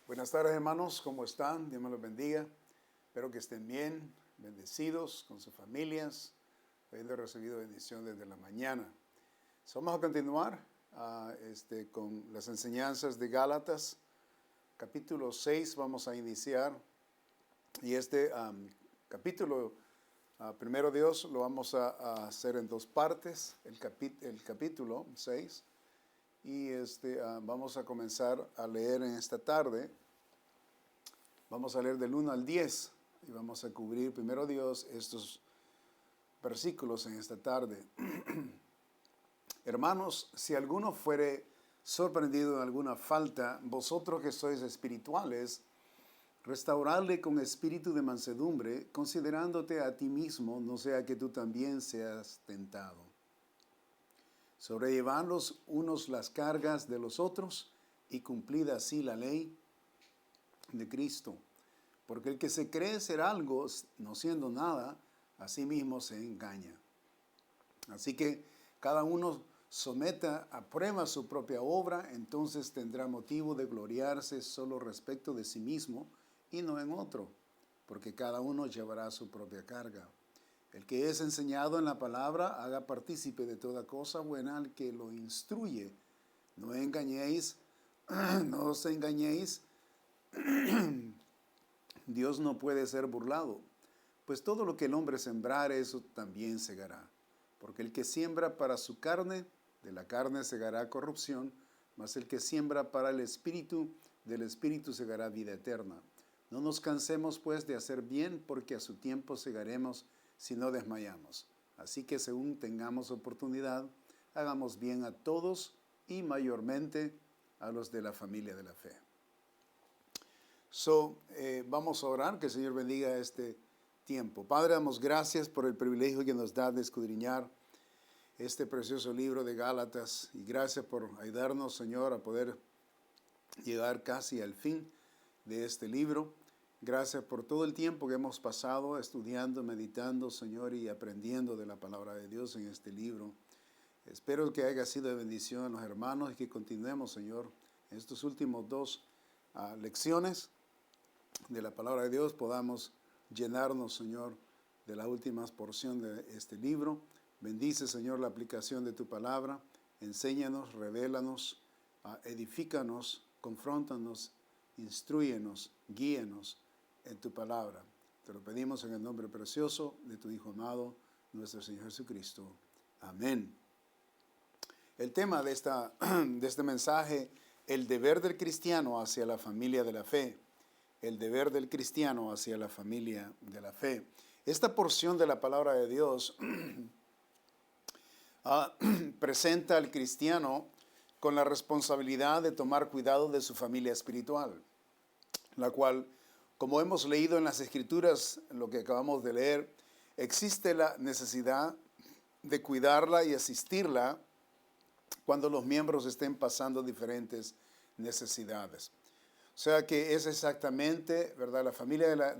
Buenas tardes, hermanos, ¿cómo están? Dios me los bendiga. Espero que estén bien, bendecidos con sus familias, habiendo recibido bendición desde la mañana. Vamos a continuar con las enseñanzas de Gálatas, capítulo 6, vamos a iniciar. Y capítulo, primero Dios, lo vamos a hacer en dos partes, el capítulo 6. Y vamos a comenzar a leer en esta tarde. Vamos a leer del 1 al 10 y vamos a cubrir, primero Dios, estos versículos en esta tarde. Hermanos, si alguno fuere sorprendido en alguna falta, vosotros que sois espirituales, restauradle con espíritu de mansedumbre, considerándote a ti mismo, no sea que tú también seas tentado. Sobrellevad los unos las cargas de los otros y cumplid así la ley de Cristo. Porque el que se cree ser algo, no siendo nada, a sí mismo se engaña. Así que cada uno someta a prueba su propia obra, entonces tendrá motivo de gloriarse solo respecto de sí mismo y no en otro, porque cada uno llevará su propia carga. El que es enseñado en la palabra, haga partícipe de toda cosa buena al que lo instruye. No engañéis, no os engañéis, Dios no puede ser burlado, pues todo lo que el hombre sembrare, eso también segará. Porque el que siembra para su carne, de la carne segará corrupción, mas el que siembra para el Espíritu, del Espíritu segará vida eterna. No nos cansemos pues de hacer bien, porque a su tiempo segaremos si no desmayamos. Así que según tengamos oportunidad, hagamos bien a todos y mayormente a los de la familia de la fe. Vamos a orar, que el Señor bendiga este tiempo. Padre, damos gracias por el privilegio que nos da de escudriñar este precioso libro de Gálatas y gracias por ayudarnos, Señor, a poder llegar casi al fin de este libro. Gracias por todo el tiempo que hemos pasado estudiando, meditando, Señor, y aprendiendo de la palabra de Dios en este libro. Espero que haya sido de bendición a los hermanos y que continuemos, Señor, en estos últimos dos lecciones de la palabra de Dios, podamos llenarnos, Señor, de la última porción de este libro. Bendice, Señor, la aplicación de tu palabra. Enséñanos, revélanos, edifícanos, confróntanos, instrúyenos, guíenos en tu palabra. Te lo pedimos en el nombre precioso de tu Hijo amado, nuestro Señor Jesucristo. Amén. El tema de este mensaje, el deber del cristiano hacia la familia de la fe. El deber del cristiano hacia la familia de la fe. Esta porción de la palabra de Dios presenta al cristiano con la responsabilidad de tomar cuidado de su familia espiritual, la cual, como hemos leído en las Escrituras, lo que acabamos de leer, existe la necesidad de cuidarla y asistirla cuando los miembros estén pasando diferentes necesidades. O sea que es exactamente, ¿verdad? La familia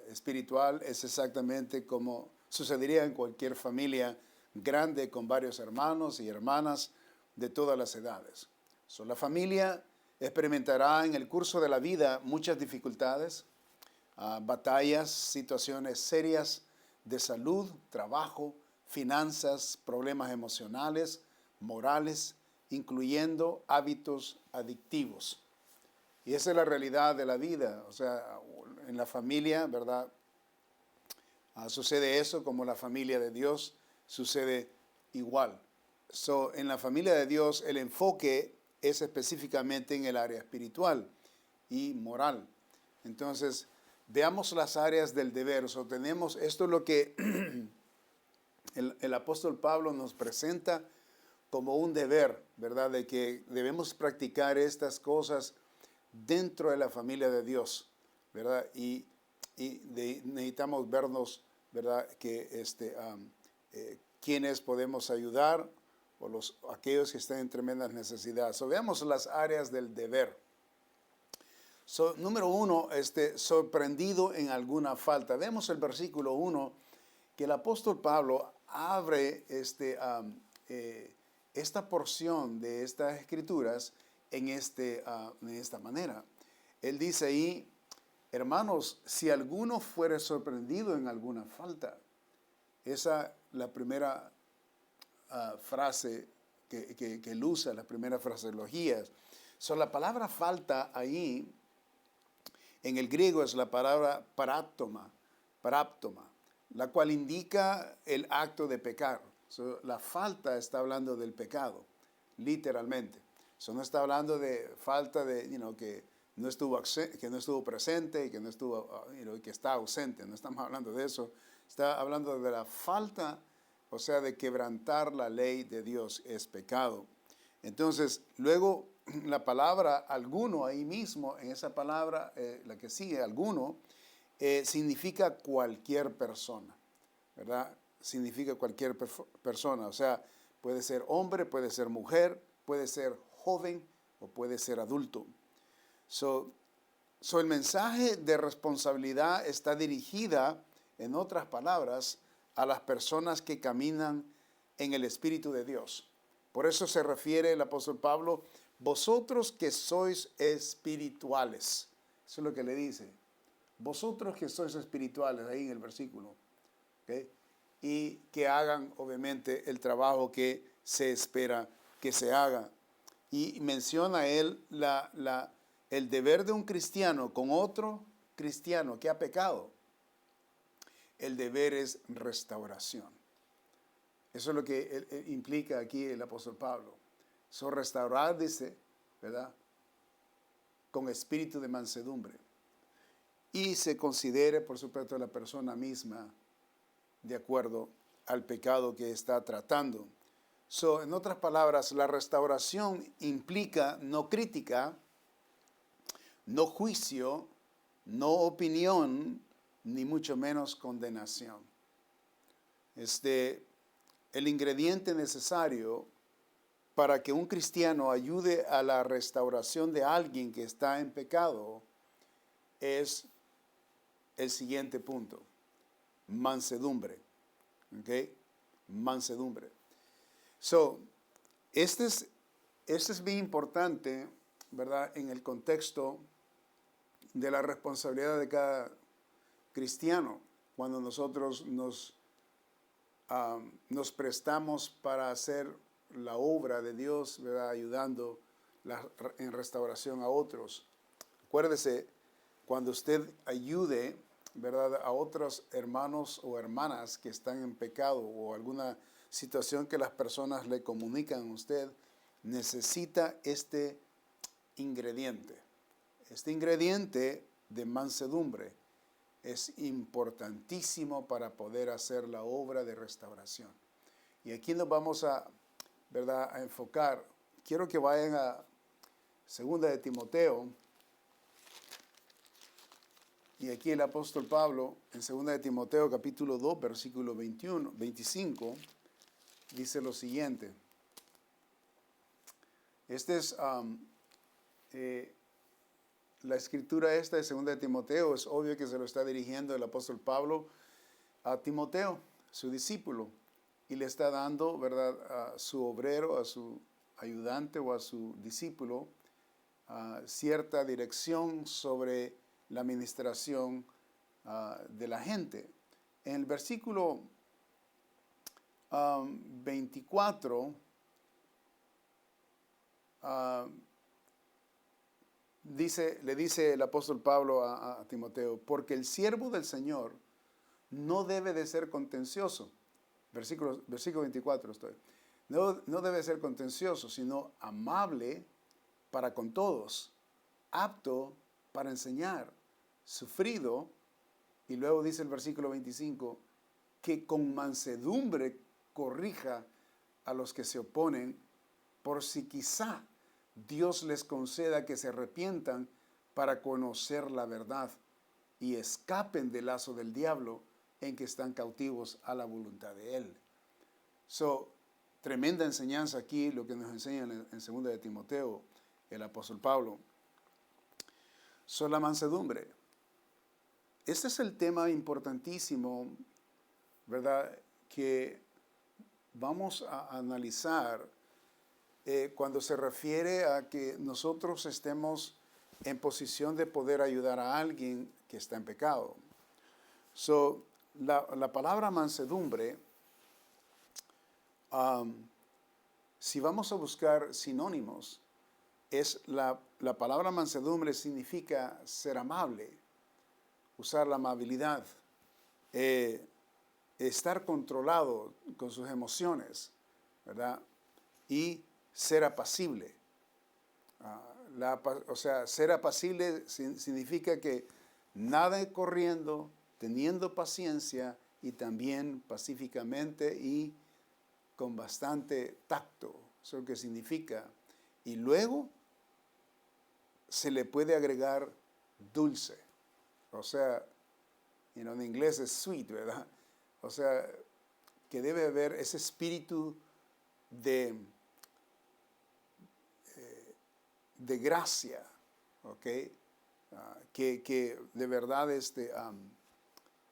espiritual es exactamente como sucedería en cualquier familia grande con varios hermanos y hermanas de todas las edades. La familia experimentará en el curso de la vida muchas dificultades, batallas, situaciones serias de salud, trabajo, finanzas, problemas emocionales, morales, incluyendo hábitos adictivos. Y esa es la realidad de la vida. O sea, en la familia, ¿verdad? Sucede eso, como la familia de Dios sucede igual. En la familia de Dios el enfoque es específicamente en el área espiritual y moral. Entonces, veamos las áreas del deber. Tenemos, esto es lo que el apóstol Pablo nos presenta como un deber, ¿verdad? De que debemos practicar estas cosas dentro de la familia de Dios, ¿verdad? Y necesitamos vernos, ¿verdad? Que quienes podemos ayudar o aquellos que están en tremendas necesidades. Veamos las áreas del deber. Número uno, sorprendido en alguna falta. Vemos el versículo 1 que el apóstol Pablo abre esta porción de estas escrituras en esta manera. él dice ahí, hermanos, si alguno fuere sorprendido en alguna falta, esa la primera frase que él usa, la primera fraseología. La palabra falta ahí, en el griego es la palabra paráptoma, la cual indica el acto de pecar. La falta está hablando del pecado, literalmente. No está hablando de falta de, que no estuvo presente y que no estuvo, que está ausente. No estamos hablando de eso. Está hablando de la falta, o sea, de quebrantar la ley de Dios es pecado. Entonces, luego la palabra alguno ahí mismo, en esa palabra, la que sigue, alguno, significa cualquier persona, ¿verdad? Significa cualquier persona, o sea, puede ser hombre, puede ser mujer, puede ser joven o puede ser adulto. El mensaje de responsabilidad está dirigida, en otras palabras, a las personas que caminan en el Espíritu de Dios. Por eso se refiere el apóstol Pablo, vosotros que sois espirituales. Eso es lo que le dice. Vosotros que sois espirituales, ahí en el versículo. ¿Okay? Y que hagan, obviamente, el trabajo que se espera que se haga. Y menciona él el deber de un cristiano con otro cristiano que ha pecado. El deber es restauración. Eso es lo que implica aquí el apóstol Pablo. Restaurar, dice, ¿verdad? Con espíritu de mansedumbre. Y se considere, por supuesto, la persona misma de acuerdo al pecado que está tratando. En otras palabras, la restauración implica no crítica, no juicio, no opinión, ni mucho menos condenación. El ingrediente necesario para que un cristiano ayude a la restauración de alguien que está en pecado es el siguiente punto: mansedumbre. ¿Ok? Mansedumbre. Este es bien importante, ¿verdad? En el contexto de la responsabilidad de cada cristiano, cuando nosotros nos prestamos para hacer la obra de Dios, ¿verdad? Ayudando en restauración a otros. Acuérdese, cuando usted ayude, ¿verdad?, a otros hermanos o hermanas que están en pecado o alguna situación que las personas le comunican a usted, necesita este ingrediente. Este ingrediente de mansedumbre es importantísimo para poder hacer la obra de restauración. Y aquí nos vamos ¿verdad?, a enfocar. Quiero que vayan a 2 de Timoteo. Y aquí el apóstol Pablo, en 2 de Timoteo, capítulo 2, versículo 25, dice lo siguiente. La escritura esta de 2 de Timoteo, es obvio que se lo está dirigiendo el apóstol Pablo a Timoteo, su discípulo, y le está dando, ¿verdad?, a su obrero, a su ayudante o a su discípulo, cierta dirección sobre la administración de la gente. En el versículo 24, le dice el apóstol Pablo a Timoteo, porque el siervo del Señor no debe de ser contencioso. Versículo 24 estoy. No debe ser contencioso, sino amable para con todos, apto para enseñar, sufrido, y luego dice el versículo 25, que con mansedumbre corrija a los que se oponen, por si quizá Dios les conceda que se arrepientan para conocer la verdad y escapen del lazo del diablo en que están cautivos a la voluntad de Él. Tremenda enseñanza aquí, lo que nos enseña en 2 de Timoteo, el apóstol Pablo. La mansedumbre. Este es el tema importantísimo, ¿verdad?, que vamos a analizar cuando se refiere a que nosotros estemos en posición de poder ayudar a alguien que está en pecado. La palabra mansedumbre, si vamos a buscar sinónimos, la palabra mansedumbre significa ser amable, usar la amabilidad, estar controlado con sus emociones, ¿verdad? Y ser apacible. O sea, ser apacible significa que nada corriendo, teniendo paciencia y también pacíficamente y con bastante tacto. Eso es lo que significa. Y luego se le puede agregar dulce. O sea, en inglés es sweet, ¿verdad? O sea, que debe haber ese espíritu de gracia, ¿ok? Que de verdad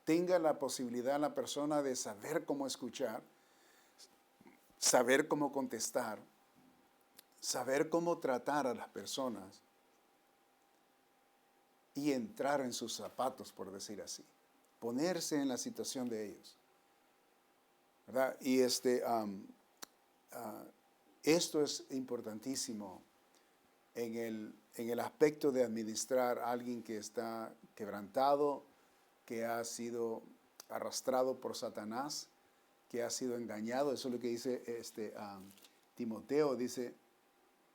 tenga la posibilidad la persona de saber cómo escuchar, saber cómo contestar, saber cómo tratar a las personas y entrar en sus zapatos, por decir así, ponerse en la situación de ellos, ¿verdad? Y esto es importantísimo en el aspecto de administrar a alguien que está quebrantado, que ha sido arrastrado por Satanás, que ha sido engañado. Eso es lo que dice Timoteo, dice,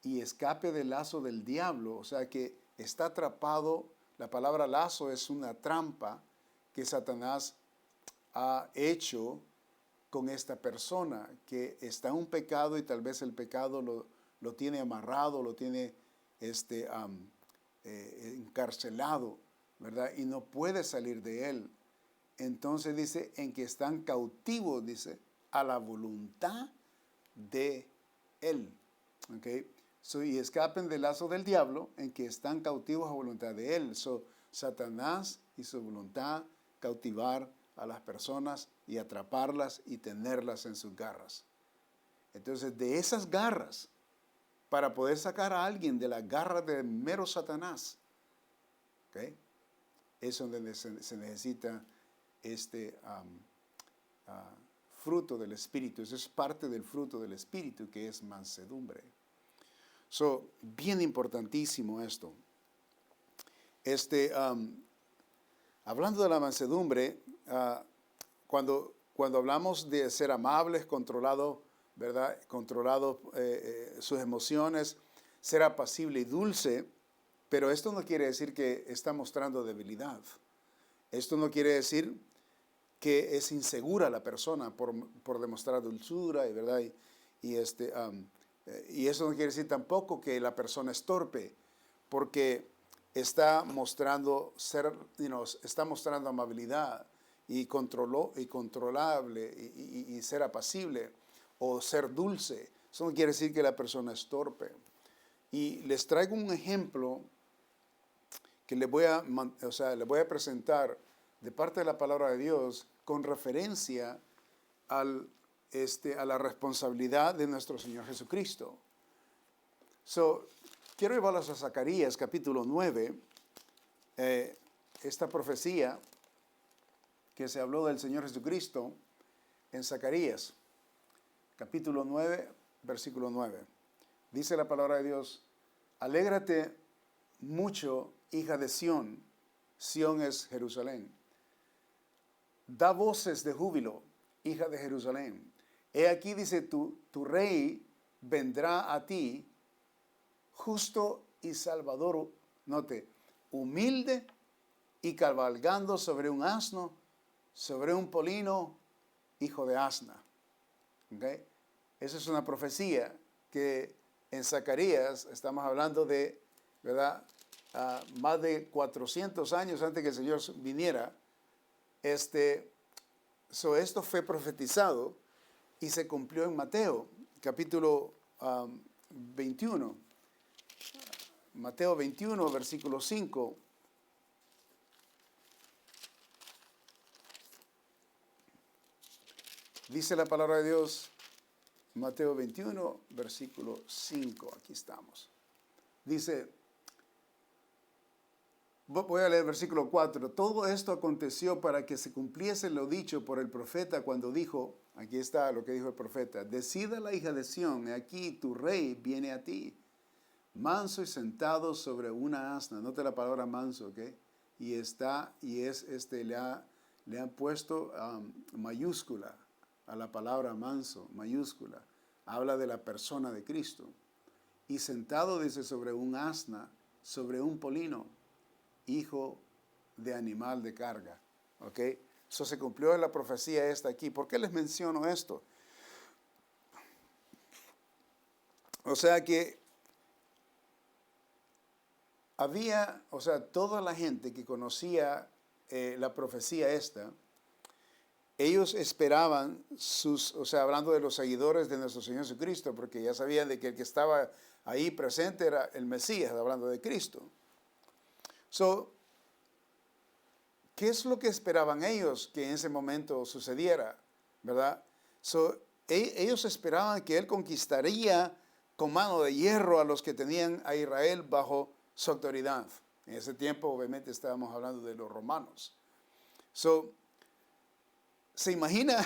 y escape del lazo del diablo, o sea que está atrapado. La palabra lazo es una trampa que Satanás ha hecho con esta persona, que está en un pecado y tal vez el pecado lo tiene amarrado, lo tiene encarcelado, ¿verdad? Y no puede salir de él. Entonces dice, en que están cautivos, dice, a la voluntad de él. ¿Ok? Y escapen del lazo del diablo, en que están cautivos a voluntad de él. Satanás y su voluntad, cautivar a las personas y atraparlas y tenerlas en sus garras. Entonces, de esas garras, para poder sacar a alguien de las garras del mero Satanás, ¿okay? Es donde se necesita fruto del Espíritu. Eso es parte del fruto del Espíritu, que es mansedumbre. Bien importantísimo esto. Hablando de la mansedumbre, cuando hablamos de ser amables, controlado, ¿verdad? Controlado sus emociones, ser apacible y dulce, pero esto no quiere decir que está mostrando debilidad. Esto no quiere decir que es insegura la persona por demostrar dulzura, ¿verdad? Y eso no quiere decir tampoco que la persona es torpe, porque está mostrando está mostrando amabilidad y controlable y ser apacible o ser dulce. Eso no quiere decir que la persona es torpe. Y les traigo un ejemplo que les voy a presentar de parte de la palabra de Dios con referencia a la responsabilidad de nuestro Señor Jesucristo. Quiero llevarlos a Zacarías capítulo 9, esta profecía que se habló del Señor Jesucristo en Zacarías capítulo 9, versículo 9. Dice la palabra de Dios, alégrate mucho, hija de Sión. Sión es Jerusalén. Da voces de júbilo, hija de Jerusalén. He aquí, dice, tu rey vendrá a ti, justo y salvador, note, humilde y cabalgando sobre un asno, sobre un polino, hijo de asna. ¿Okay? Esa es una profecía que en Zacarías estamos hablando de, ¿verdad? Más de 400 años antes que el Señor viniera. Esto fue profetizado y se cumplió en Mateo, capítulo 21. Mateo 21, versículo 5. Dice la palabra de Dios, Mateo 21, versículo 5. Aquí estamos. Dice, Voy a leer el versículo 4. Todo esto aconteció para que se cumpliese lo dicho por el profeta cuando dijo, aquí está lo que dijo el profeta, decida la hija de Sión, he aquí tu rey viene a ti, manso y sentado sobre una asna. Note la palabra manso, ¿ok? Le han puesto mayúscula a la palabra manso, mayúscula. Habla de la persona de Cristo. Y sentado, dice, sobre un asna, sobre un polino, hijo de animal de carga. ¿Ok? Eso se cumplió en la profecía esta aquí. ¿Por qué les menciono esto? O sea que había, o sea, toda la gente que conocía la profecía esta, ellos esperaban o sea, hablando de los seguidores de nuestro Señor Jesucristo, porque ya sabían de que el que estaba ahí presente era el Mesías, hablando de Cristo. So, ¿qué es lo que esperaban ellos que en ese momento sucediera? ¿Verdad? So, ellos esperaban que Él conquistaría con mano de hierro a los que tenían a Israel bajo su autoridad. En ese tiempo, obviamente, estábamos hablando de los romanos. So, ¿se imagina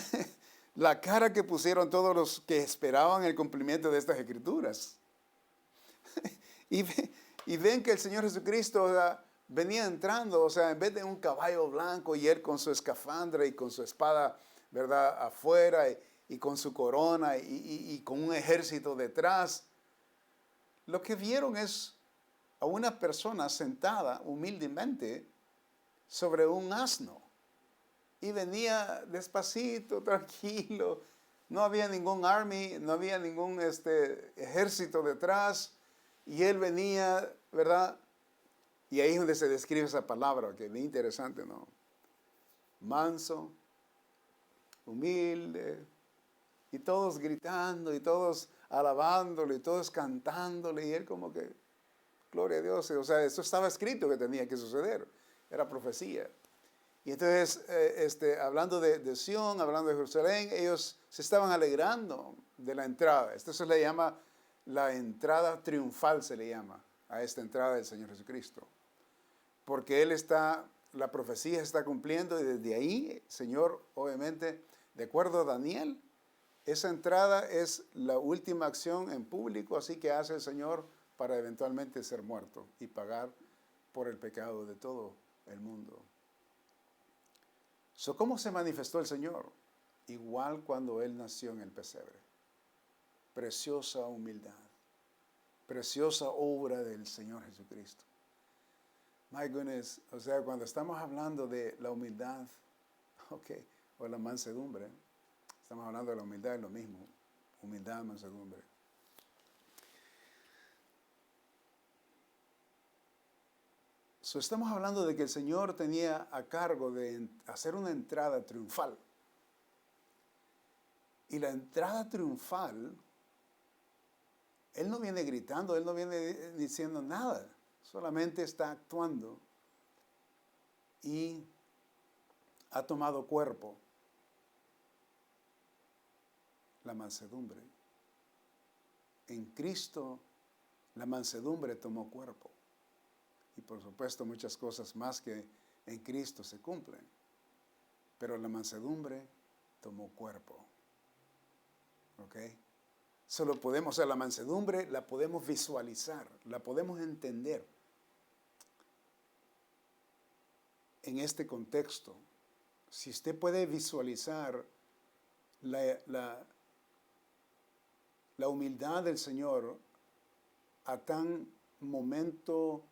la cara que pusieron todos los que esperaban el cumplimiento de estas escrituras? y ven que el Señor Jesucristo, o sea, venía entrando, o sea, en vez de un caballo blanco y Él con su escafandra y con su espada, ¿verdad?, afuera y con su corona y con un ejército detrás. Lo que vieron es a una persona sentada humildemente sobre un asno. Y venía despacito, tranquilo. No había ningún army, no había ningún ejército detrás. Y él venía, ¿verdad? Y ahí es donde se describe esa palabra, que es bien interesante, ¿no? Manso, humilde, y todos gritando, y todos alabándole, y todos cantándole. Y él como que, gloria a Dios. O sea, eso estaba escrito que tenía que suceder. Era profecía. Y entonces, hablando de Sión, hablando de Jerusalén, ellos se estaban alegrando de la entrada. Esto se le llama la entrada triunfal, se le llama a esta entrada del Señor Jesucristo. Porque la profecía se está cumpliendo y desde ahí, Señor, obviamente, de acuerdo a Daniel, esa entrada es la última acción en público, así que hace el Señor para eventualmente ser muerto y pagar por el pecado de todo el mundo. ¿Cómo se manifestó el Señor? Igual cuando Él nació en el pesebre. Preciosa humildad. Preciosa obra del Señor Jesucristo. My goodness, o sea, cuando estamos hablando de la humildad, o la mansedumbre, estamos hablando de la humildad, es lo mismo. Humildad, mansedumbre. Estamos hablando de que el Señor tenía a cargo de hacer una entrada triunfal. Y la entrada triunfal, Él no viene gritando, Él no viene diciendo nada. Solamente está actuando. Y ha tomado cuerpo. La mansedumbre. En Cristo, la mansedumbre tomó cuerpo. Y por supuesto muchas cosas más que en Cristo se cumplen. Pero la mansedumbre tomó cuerpo. ¿Ok? Solo podemos, o sea, la mansedumbre la podemos visualizar, la podemos entender en este contexto. Si usted puede visualizar la humildad del Señor a tan momento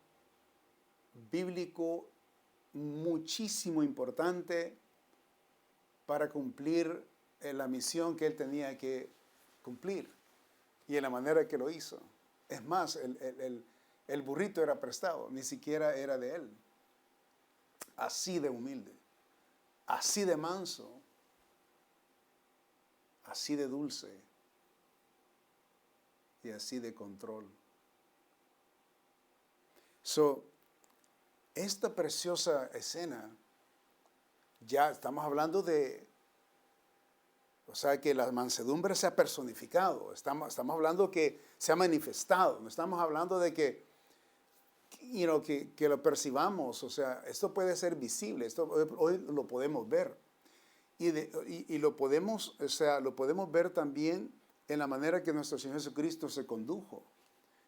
bíblico muchísimo importante para cumplir la misión que Él tenía que cumplir y en la manera que lo hizo. Es más, el burrito era prestado, ni siquiera era de Él. Así de humilde, así de manso, así de dulce y así de control. Esta preciosa escena, ya estamos hablando o sea, que la mansedumbre se ha personificado, estamos hablando que se ha manifestado, no estamos hablando de que que lo percibamos. O sea, esto puede ser visible, esto hoy lo podemos ver. Y lo podemos, o sea, lo podemos ver también en la manera que nuestro Señor Jesucristo se condujo,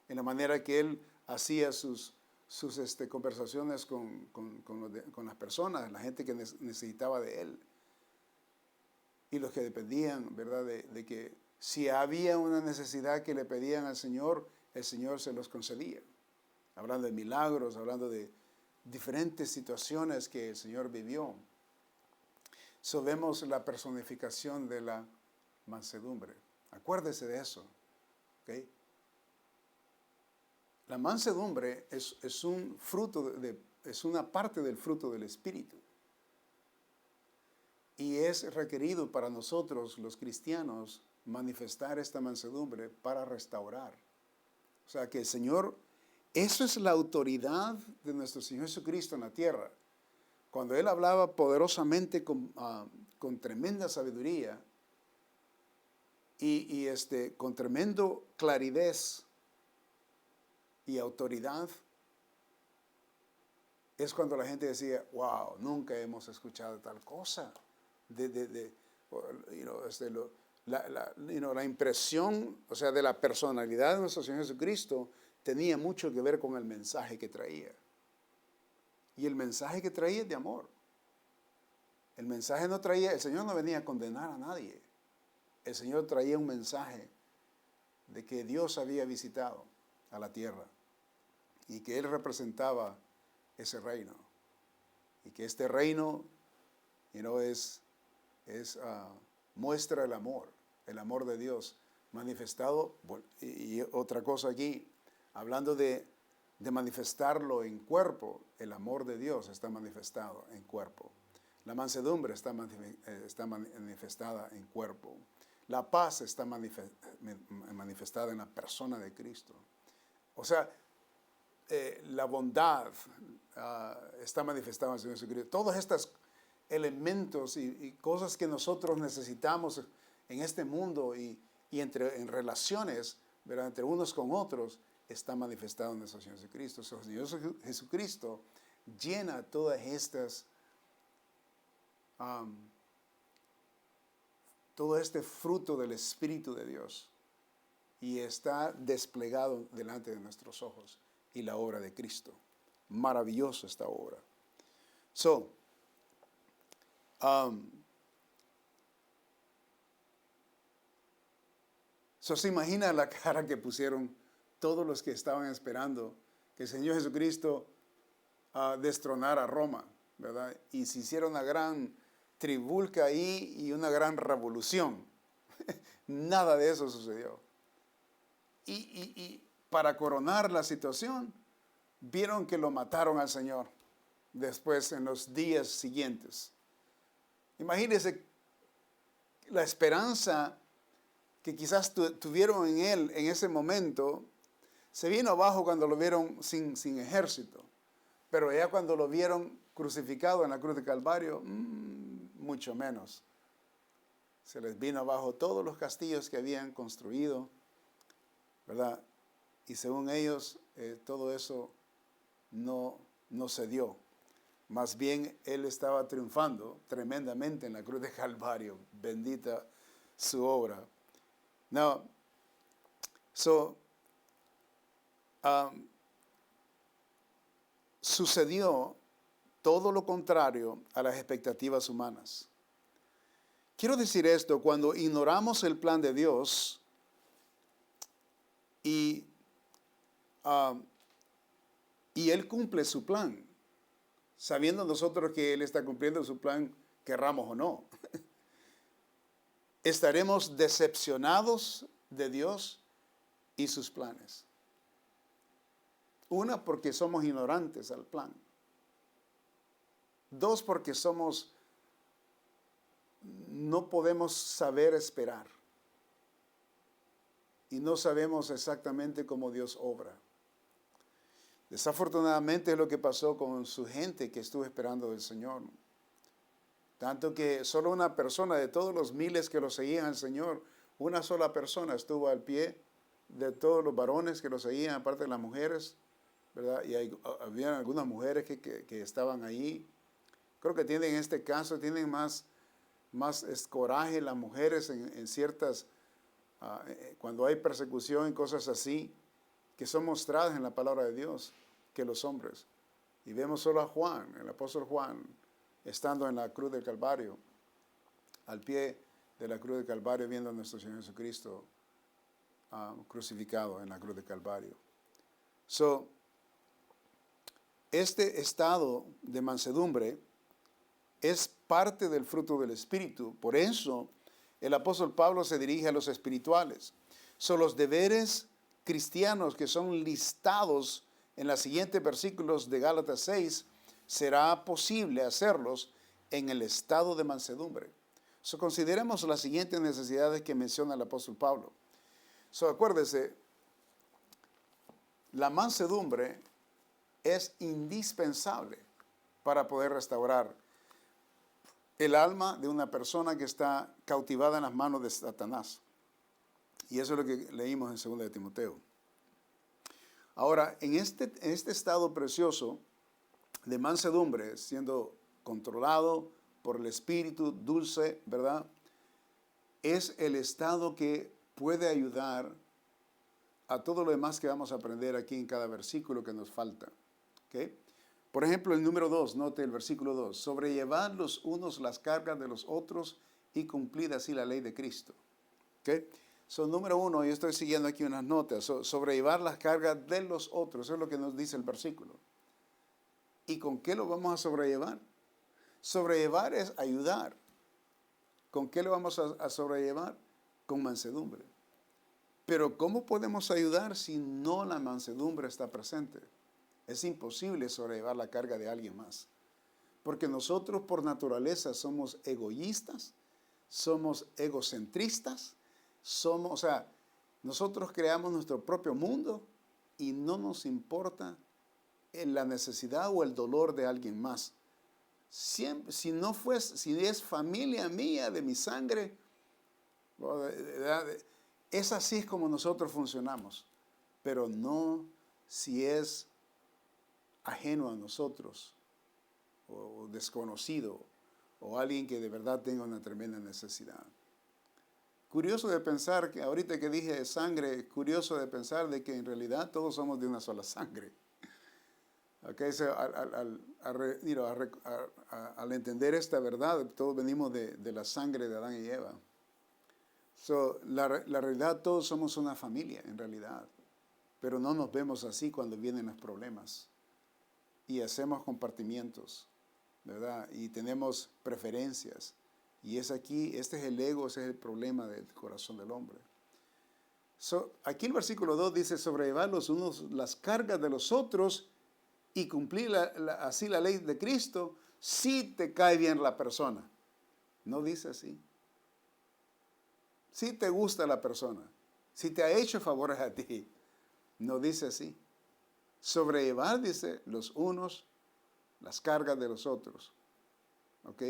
en la manera que Él hacía sus conversaciones con las personas, la gente que necesitaba de Él. Y los que dependían, ¿verdad? De que si había una necesidad que le pedían al Señor, el Señor se los concedía. Hablando de milagros, hablando de diferentes situaciones que el Señor vivió. So vemos la personificación de la mansedumbre. Acuérdese de eso. ¿Okay? La mansedumbre es un fruto es una parte del fruto del Espíritu. Y es requerido para nosotros, los cristianos, manifestar esta mansedumbre para restaurar. O sea que el Señor, eso es la autoridad de nuestro Señor Jesucristo en la tierra. Cuando Él hablaba poderosamente con tremenda sabiduría y con tremendo claridad y autoridad, es cuando la gente decía, wow, nunca hemos escuchado tal cosa. La impresión, o sea, de la personalidad de nuestro Señor Jesucristo tenía mucho que ver con el mensaje que traía. Y el mensaje que traía es de amor. El mensaje no traía, el Señor no venía a condenar a nadie. El Señor traía un mensaje de que Dios había visitado a la tierra y que Él representaba ese reino. Y que este reino, muestra el amor de Dios manifestado. Y otra cosa aquí, hablando de manifestarlo en cuerpo, el amor de Dios está manifestado en cuerpo. La mansedumbre está manifestada en cuerpo. La paz está manifestada en la persona de Cristo. O sea, la bondad está manifestada en el Señor Jesucristo. Todos estos elementos y cosas que nosotros necesitamos en este mundo y en relaciones, ¿verdad?, entre unos con otros, está manifestado en nuestro Señor Jesucristo. El Señor Jesucristo llena todas estas, todo este fruto del Espíritu de Dios y está desplegado delante de nuestros ojos y la obra de Cristo. Maravillosa esta obra. Se imagina la cara que pusieron todos los que estaban esperando que el Señor Jesucristo destronara a Roma, ¿verdad? Y se hiciera una gran tribulca ahí y una gran revolución. Nada de eso sucedió. Y para coronar la situación, vieron que lo mataron al Señor después en los días siguientes. Imagínense la esperanza que quizás tuvieron en Él en ese momento, se vino abajo cuando lo vieron sin ejército. Pero ya cuando lo vieron crucificado en la cruz de Calvario, mucho menos. Se les vino abajo todos los castillos que habían construido, ¿verdad? Y según ellos, todo eso no se dio. Más bien, Él estaba triunfando tremendamente en la cruz de Calvario. Bendita su obra. Now, sucedió todo lo contrario a las expectativas humanas. Quiero decir esto, cuando ignoramos el plan de Dios y Él cumple su plan, sabiendo nosotros que Él está cumpliendo su plan, querramos o no, estaremos decepcionados de Dios y sus planes. Una, porque somos ignorantes al plan. Dos, porque no podemos saber esperar. Y no sabemos exactamente cómo Dios obra. Desafortunadamente es lo que pasó con su gente que estuvo esperando del Señor. Tanto que solo una persona de todos los miles que lo seguían al Señor, una sola persona estuvo al pie de todos los varones que lo seguían, aparte de las mujeres, ¿verdad? Y había algunas mujeres que estaban ahí. Creo que tienen en este caso, tienen más coraje las mujeres en ciertas, cuando hay persecución y cosas así, que son mostradas en la palabra de Dios, que los hombres. Y vemos solo a Juan, el apóstol Juan, estando en la cruz del Calvario, al pie de la cruz del Calvario, viendo a nuestro Señor Jesucristo crucificado en la cruz del Calvario. Este estado de mansedumbre es parte del fruto del Espíritu. Por eso el apóstol Pablo se dirige a los espirituales. Son los deberes cristianos que son listados en los siguientes versículos de Gálatas 6, será posible hacerlos en el estado de mansedumbre. Consideremos las siguientes necesidades que menciona el apóstol Pablo. Acuérdese, la mansedumbre es indispensable para poder restaurar el alma de una persona que está cautivada en las manos de Satanás. Y eso es lo que leímos en 2 de Timoteo. Ahora, en este estado precioso de mansedumbre, siendo controlado por el Espíritu dulce, ¿verdad? Es el estado que puede ayudar a todo lo demás que vamos a aprender aquí en cada versículo que nos falta. ¿Okay? Por ejemplo, el número 2, note el versículo 2, sobrellevad los unos las cargas de los otros y cumplid así la ley de Cristo. ¿Okay? Número 1, yo estoy siguiendo aquí unas notas, sobrellevar las cargas de los otros, eso es lo que nos dice el versículo. ¿Y con qué lo vamos a sobrellevar? Sobrellevar es ayudar. ¿Con qué lo vamos a sobrellevar? Con mansedumbre. Pero ¿cómo podemos ayudar si no la mansedumbre está presente? Es imposible sobrellevar la carga de alguien más. Porque nosotros por naturaleza somos egoístas, somos egocentristas, nosotros creamos nuestro propio mundo y no nos importa la necesidad o el dolor de alguien más. Siempre, si es familia mía, de mi sangre, es así como nosotros funcionamos. Pero no si es ajeno a nosotros, o desconocido, o alguien que de verdad tenga una tremenda necesidad. Curioso de pensar, que ahorita que dije sangre, curioso de pensar de que en realidad todos somos de una sola sangre. Okay, al entender esta verdad, todos venimos de la sangre de Adán y Eva. La realidad, todos somos una familia en realidad, pero no nos vemos así cuando vienen los problemas. Y hacemos compartimientos, ¿verdad? Y tenemos preferencias. Y este es el ego, ese es el problema del corazón del hombre. Aquí el versículo 2 dice, sobrellevar los unos las cargas de los otros y cumplir así la ley de Cristo, si te cae bien la persona. No dice así. Si te gusta la persona, si te ha hecho favores a ti, no dice así. Sobrellevar, dice, los unos las cargas de los otros. ¿Ok?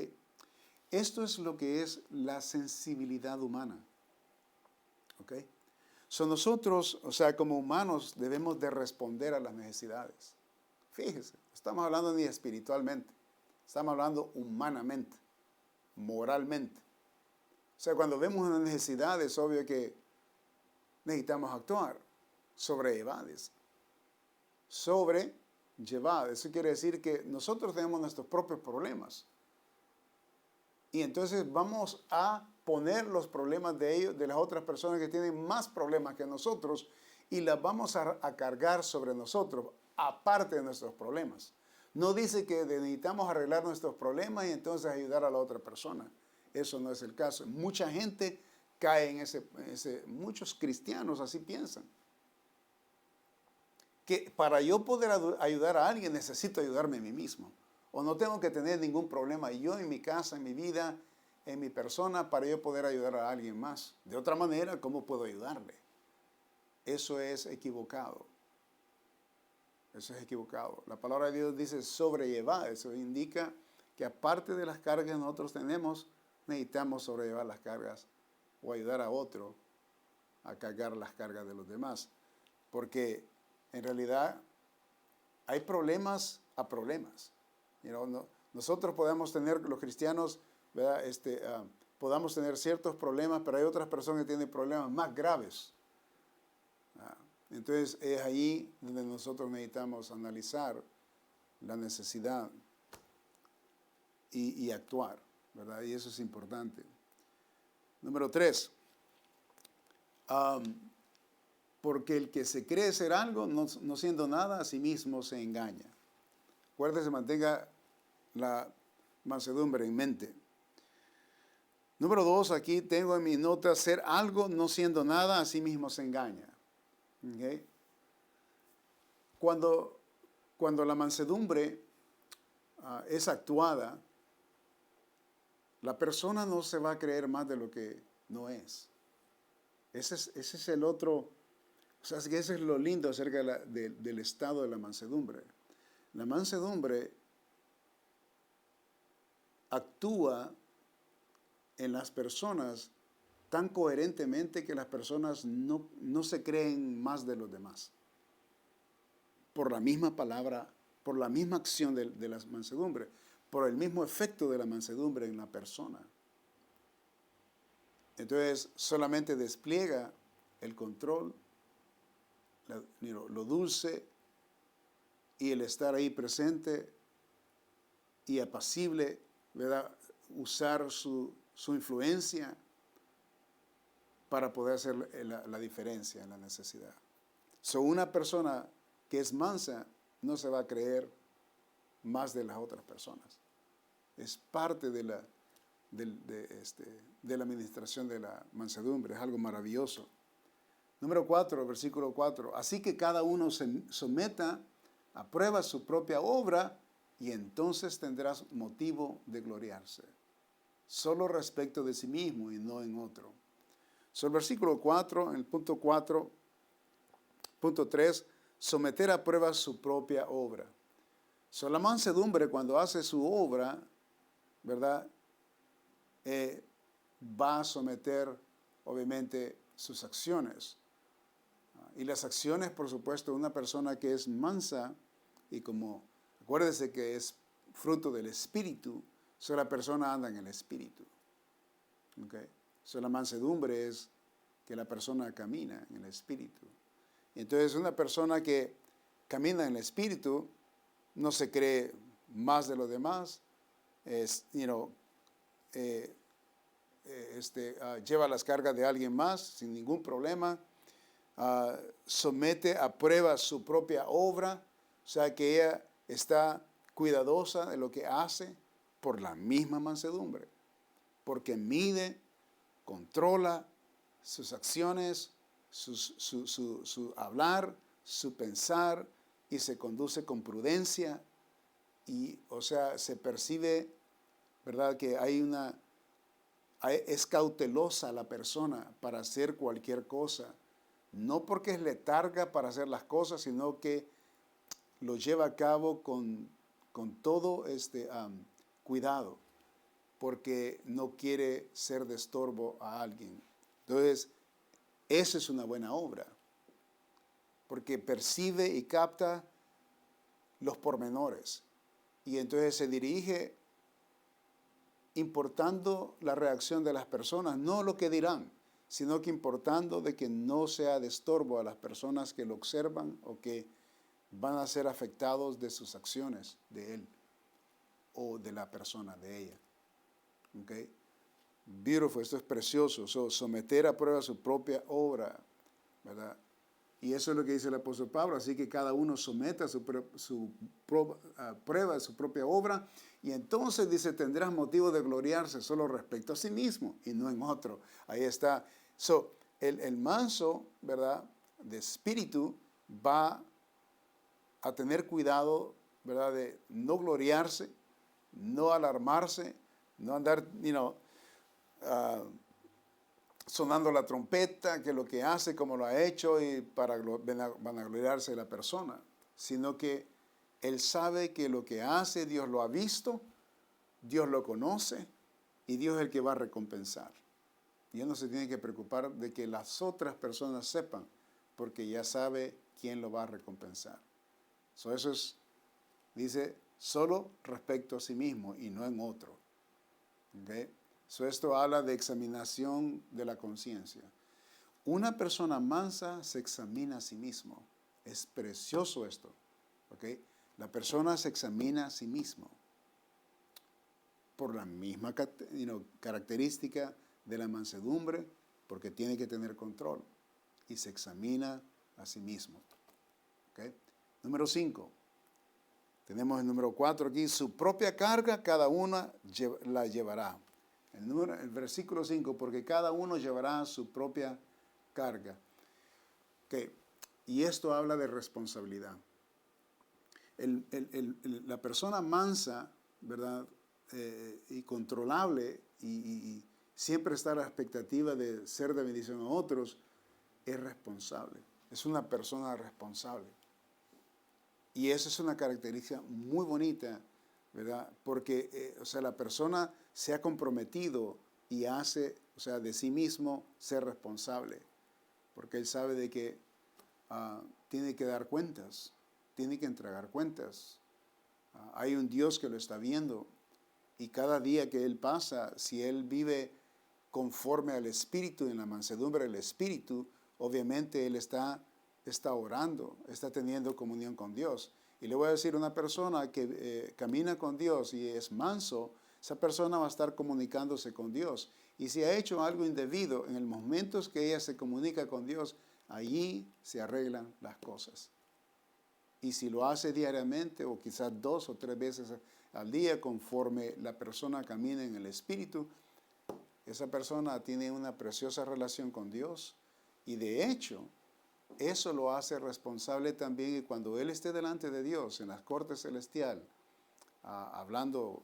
Esto es lo que es la sensibilidad humana. ¿Ok? Nosotros, como humanos, debemos de responder a las necesidades. Fíjese, no estamos hablando ni espiritualmente, estamos hablando humanamente, moralmente. Cuando vemos una necesidad, es obvio que necesitamos actuar. Sobrellevar. Sobrellevar. Eso quiere decir que nosotros tenemos nuestros propios problemas. Y entonces vamos a poner los problemas de ellos, de las otras personas que tienen más problemas que nosotros, y las vamos a cargar sobre nosotros, aparte de nuestros problemas. No dice que necesitamos arreglar nuestros problemas y entonces ayudar a la otra persona. Eso no es el caso. Mucha gente cae en muchos cristianos así piensan. Que para yo poder ayudar a alguien necesito ayudarme a mí mismo. O no tengo que tener ningún problema yo en mi casa, en mi vida, en mi persona, para yo poder ayudar a alguien más. De otra manera, ¿cómo puedo ayudarle? Eso es equivocado. Eso es equivocado. La palabra de Dios dice sobrellevar. Eso indica que aparte de las cargas que nosotros tenemos, necesitamos sobrellevar las cargas o ayudar a otro a cargar las cargas de los demás. Porque en realidad hay problemas a problemas. Nosotros podemos tener, los cristianos, ¿verdad? Podamos tener ciertos problemas, pero hay otras personas que tienen problemas más graves. Entonces es ahí donde nosotros necesitamos analizar la necesidad y actuar, ¿verdad? Y eso es importante. Número 3. Porque el que se cree ser algo, no siendo nada, a sí mismo se engaña. Acuérdese, mantenga la mansedumbre en mente. Número 2, aquí tengo en mis notas, ser algo no siendo nada, a sí mismo se engaña. ¿Okay? Cuando la mansedumbre es actuada, la persona no se va a creer más de lo que no es. Ese es el otro, o sea, ese es lo lindo acerca del estado de la mansedumbre. La mansedumbre actúa en las personas tan coherentemente que las personas no se creen más de los demás. Por la misma palabra, por la misma acción de la mansedumbre, por el mismo efecto de la mansedumbre en la persona. Entonces, solamente despliega el control, lo dulce y el estar ahí presente y apacible, ¿verdad? Usar su influencia para poder hacer la diferencia en la necesidad. Una persona que es mansa no se va a creer más de las otras personas. Es parte de la administración de la mansedumbre, es algo maravilloso. Número 4, versículo 4. Así que cada uno se someta a prueba su propia obra y entonces tendrás motivo de gloriarse. Solo respecto de sí mismo y no en otro. El versículo 4, en el punto 4, punto 3, someter a prueba su propia obra. La mansedumbre, cuando hace su obra, ¿verdad? Va a someter, obviamente, sus acciones. Y las acciones, por supuesto, de una persona que es mansa, y como, acuérdese que es fruto del Espíritu, la persona anda en el Espíritu. ¿Okay? La mansedumbre es que la persona camina en el Espíritu. Entonces, una persona que camina en el Espíritu no se cree más de los demás, lleva las cargas de alguien más sin ningún problema, somete a prueba su propia obra, o sea que ella está cuidadosa de lo que hace por la misma mansedumbre, porque mide, controla sus acciones, su hablar, su pensar, y se conduce con prudencia, y se percibe, ¿verdad?, que es cautelosa la persona para hacer cualquier cosa, no porque es letarga para hacer las cosas, sino que lo lleva a cabo con todo cuidado, porque no quiere ser de estorbo a alguien. Entonces, esa es una buena obra, porque percibe y capta los pormenores, y entonces se dirige importando la reacción de las personas, no lo que dirán, sino que importando de que no sea de estorbo a las personas que lo observan o que van a ser afectados de sus acciones, de él o de la persona, de ella. ¿Okay? Beautiful, esto es precioso. Someter a prueba su propia obra, ¿verdad? Y eso es lo que dice el apóstol Pablo. Así que cada uno someta a prueba su propia obra. Y entonces dice, tendrás motivo de gloriarse solo respecto a sí mismo y no en otro. Ahí está. El manso, ¿verdad?, de espíritu va a tener cuidado, ¿verdad?, de no gloriarse, no alarmarse, no andar, sonando la trompeta, que lo que hace, como lo ha hecho, y para vanagloriarse de la persona, sino que él sabe que lo que hace, Dios lo ha visto, Dios lo conoce, y Dios es el que va a recompensar. Y él no se tiene que preocupar de que las otras personas sepan, porque ya sabe quién lo va a recompensar. Eso es, dice, solo respecto a sí mismo y no en otro. ¿Okay? Esto habla de examinación de la conciencia. Una persona mansa se examina a sí mismo. Es precioso esto. ¿Okay? La persona se examina a sí mismo por la misma característica de la mansedumbre, porque tiene que tener control y se examina a sí mismo. ¿Okay? Número 5. Tenemos el número 4 aquí. Su propia carga cada una la llevará. El versículo 5, porque cada uno llevará su propia carga. Okay. Y esto habla de responsabilidad. La persona mansa, ¿verdad? Y controlable y siempre está a la expectativa de ser de bendición a otros, es responsable. Es una persona responsable. Y esa es una característica muy bonita, ¿verdad? Porque, la persona se ha comprometido y hace, de sí mismo ser responsable. Porque él sabe de que tiene que dar cuentas, tiene que entregar cuentas. Hay un Dios que lo está viendo y cada día que él pasa, si él vive conforme al Espíritu, en la mansedumbre del Espíritu, obviamente él está orando, está teniendo comunión con Dios. Y le voy a decir, una persona que camina con Dios y es manso, esa persona va a estar comunicándose con Dios. Y si ha hecho algo indebido, en el momento que ella se comunica con Dios, allí se arreglan las cosas. Y si lo hace diariamente o quizás 2 o 3 veces al día, conforme la persona camina en el Espíritu, esa persona tiene una preciosa relación con Dios. Y de hecho, eso lo hace responsable también, y cuando él esté delante de Dios en las cortes celestiales, hablando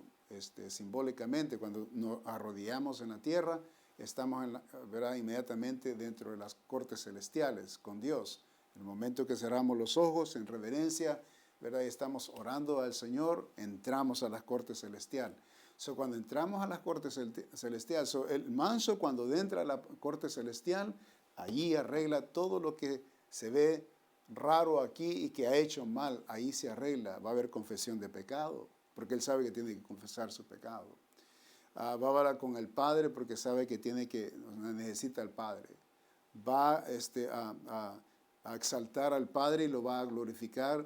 simbólicamente, cuando nos arrodillamos en la tierra, estamos ¿verdad? Inmediatamente dentro de las cortes celestiales con Dios. En el momento que cerramos los ojos en reverencia, ¿verdad? Y estamos orando al Señor, entramos a las cortes celestiales. Cuando entramos a las cortes celestiales, el manso cuando entra a la corte celestial, allí arregla todo lo que se ve raro aquí y que ha hecho mal, ahí se arregla. Va a haber confesión de pecado, porque él sabe que tiene que confesar su pecado. Va a hablar con el Padre porque sabe que necesita al Padre. Va a exaltar al Padre y lo va a glorificar,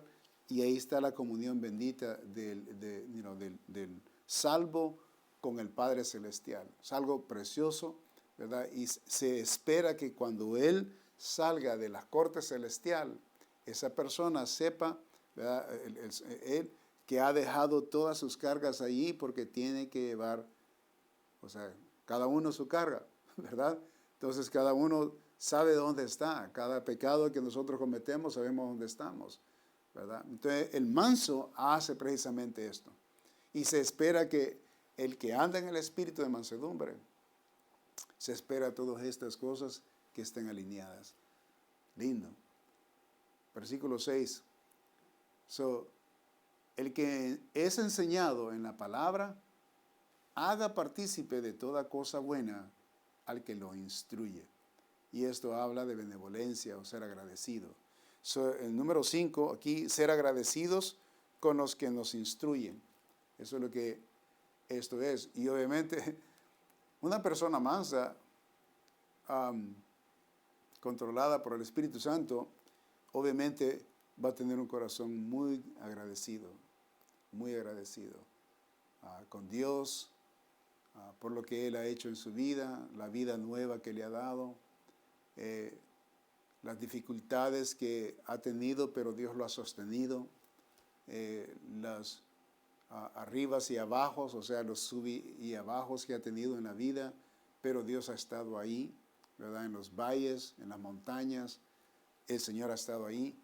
y ahí está la comunión bendita del salvo con el Padre Celestial. Es algo precioso, ¿verdad? Y se espera que cuando él salga de la corte celestial, esa persona sepa, ¿verdad? Él que ha dejado todas sus cargas allí porque tiene que llevar, cada uno su carga, ¿verdad? Entonces cada uno sabe dónde está. Cada pecado que nosotros cometemos sabemos dónde estamos, ¿verdad? Entonces el manso hace precisamente esto. Y se espera que el que anda en el espíritu de mansedumbre, se espera todas estas cosas que estén alineadas. Lindo. Versículo 6. El que es enseñado en la palabra, haga partícipe de toda cosa buena al que lo instruye. Y esto habla de benevolencia o ser agradecido. El número 5, aquí, ser agradecidos con los que nos instruyen. Eso es lo que esto es. Y obviamente, una persona mansa, controlada por el Espíritu Santo, obviamente va a tener un corazón muy agradecido con Dios, por lo que Él ha hecho en su vida, la vida nueva que le ha dado, las dificultades que ha tenido, pero Dios lo ha sostenido, las arribas y abajos, los sub y abajos que ha tenido en la vida, pero Dios ha estado ahí, ¿verdad? En los valles, en las montañas, el Señor ha estado ahí.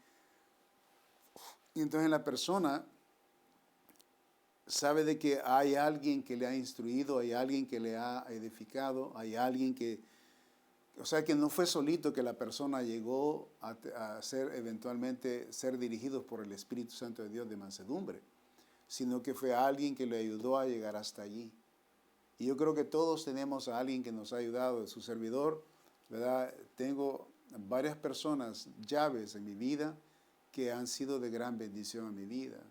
Y entonces la persona sabe de que hay alguien que le ha instruido, hay alguien que le ha edificado, hay alguien que no fue solito que la persona llegó a ser eventualmente ser dirigidos por el Espíritu Santo de Dios de mansedumbre, sino que fue alguien que le ayudó a llegar hasta allí. Y yo creo que todos tenemos a alguien que nos ha ayudado. Su servidor, ¿verdad? Tengo varias personas, llaves en mi vida, que han sido de gran bendición a mi vida.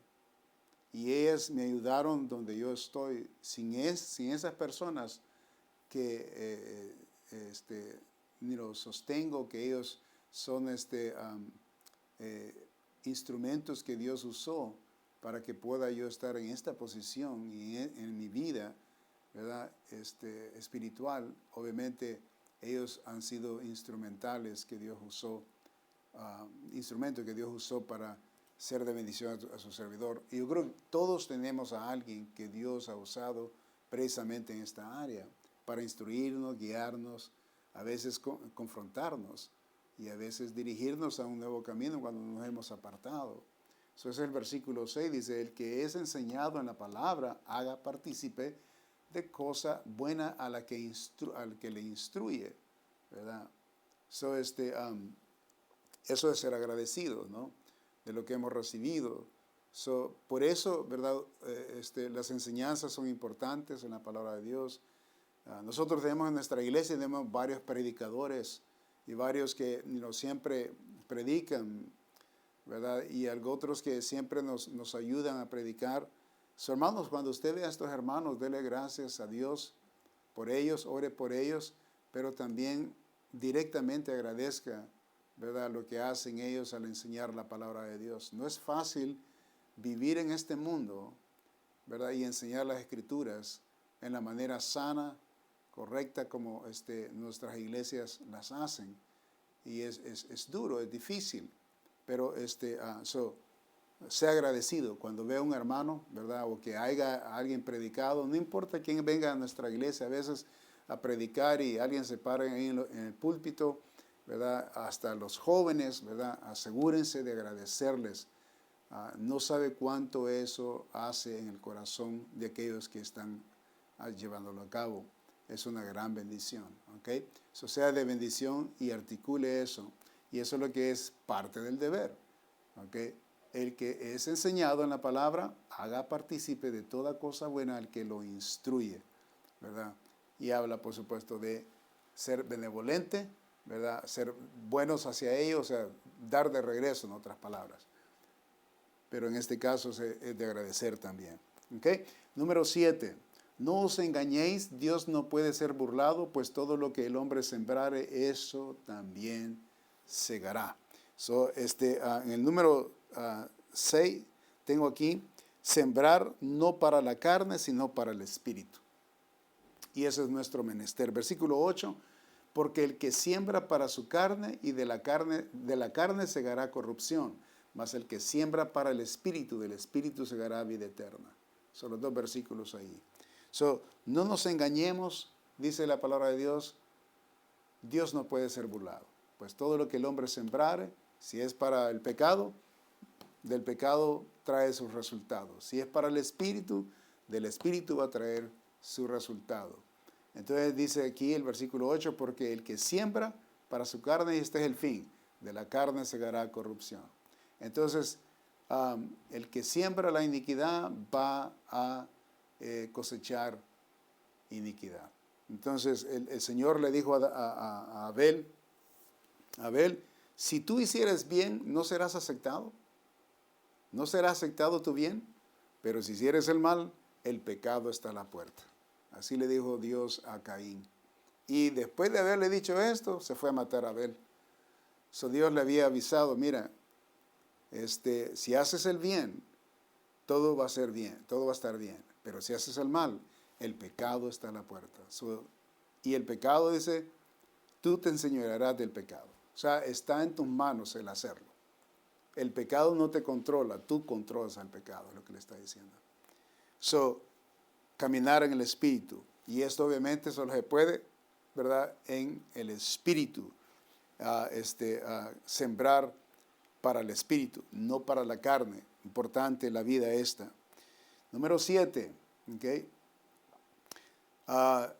Y ellas me ayudaron donde yo estoy. Sin esas personas que sostengo que ellos son instrumentos que Dios usó para que pueda yo estar en esta posición y en mi vida, ¿verdad? Espiritual. Obviamente ellos han sido instrumentales que Dios usó, instrumentos que Dios usó para ser de bendición a su servidor. Y yo creo que todos tenemos a alguien que Dios ha usado precisamente en esta área para instruirnos, guiarnos, a veces confrontarnos y a veces dirigirnos a un nuevo camino cuando nos hemos apartado. Eso es el versículo 6, dice, el que es enseñado en la palabra, haga partícipe de cosa buena a la que al que le instruye, ¿verdad? Eso es ser agradecido, ¿no? De lo que hemos recibido. Por eso, ¿verdad? Las enseñanzas son importantes en la palabra de Dios. Nosotros tenemos en nuestra iglesia, tenemos varios predicadores y varios que siempre predican, ¿verdad? Y otros que siempre nos ayudan a predicar. Hermanos, cuando usted vea a estos hermanos, dele gracias a Dios por ellos, ore por ellos, pero también directamente agradezca, ¿verdad?, lo que hacen ellos al enseñar la palabra de Dios. No es fácil vivir en este mundo, ¿verdad?, y enseñar las Escrituras en la manera sana, correcta, como nuestras iglesias las hacen. Y es duro, es difícil, pero sea agradecido cuando vea a un hermano, ¿verdad?, o que haya alguien predicado, no importa quién venga a nuestra iglesia, a veces a predicar y alguien se para ahí en el púlpito, ¿verdad?, hasta los jóvenes, ¿verdad?, asegúrense de agradecerles. No sabe cuánto eso hace en el corazón de aquellos que están llevándolo a cabo. Es una gran bendición, ¿ok? Eso sea de bendición y articule eso. Y eso es lo que es parte del deber, ¿ok? El que es enseñado en la palabra, haga partícipe de toda cosa buena al que lo instruye, ¿verdad? Y habla, por supuesto, de ser benevolente, ¿verdad? Ser buenos hacia ellos, o sea, dar de regreso, en otras palabras. Pero en este caso es de agradecer también, ¿ok? Número 7. No os engañéis, Dios no puede ser burlado, pues todo lo que el hombre sembrare, eso también segará. En el número 6 tengo aquí, sembrar no para la carne, sino para el espíritu. Y ese es nuestro menester. Versículo 8, porque el que siembra para su carne y de la carne segará corrupción, mas el que siembra para el espíritu, del espíritu segará vida eterna. Son los dos versículos ahí. No nos engañemos, dice la palabra de Dios, Dios no puede ser burlado. Pues todo lo que el hombre sembrare, si es para el pecado, del pecado trae sus resultados. Si es para el espíritu, del espíritu va a traer su resultado. Entonces dice aquí el versículo 8, porque el que siembra para su carne, y este es el fin, de la carne segará corrupción. Entonces, el que siembra la iniquidad va a cosechar iniquidad. Entonces el Señor le dijo a Abel, si tú hicieres bien, ¿no serás aceptado? ¿No será aceptado tu bien? Pero si hicieres el mal, el pecado está a la puerta. Así le dijo Dios a Caín. Y después de haberle dicho esto, se fue a matar a Abel. Dios le había avisado, mira, si haces el bien, todo va a ser bien, todo va a estar bien. Pero si haces el mal, el pecado está a la puerta. Y el pecado, dice, tú te enseñorearás del pecado. O sea, está en tus manos el hacerlo. El pecado no te controla, tú controlas al pecado, es lo que le está diciendo. Caminar en el Espíritu. Y esto obviamente solo se puede, ¿verdad?, en el Espíritu. Sembrar para el Espíritu, no para la carne. Importante la vida esta. Número 7, ¿okay?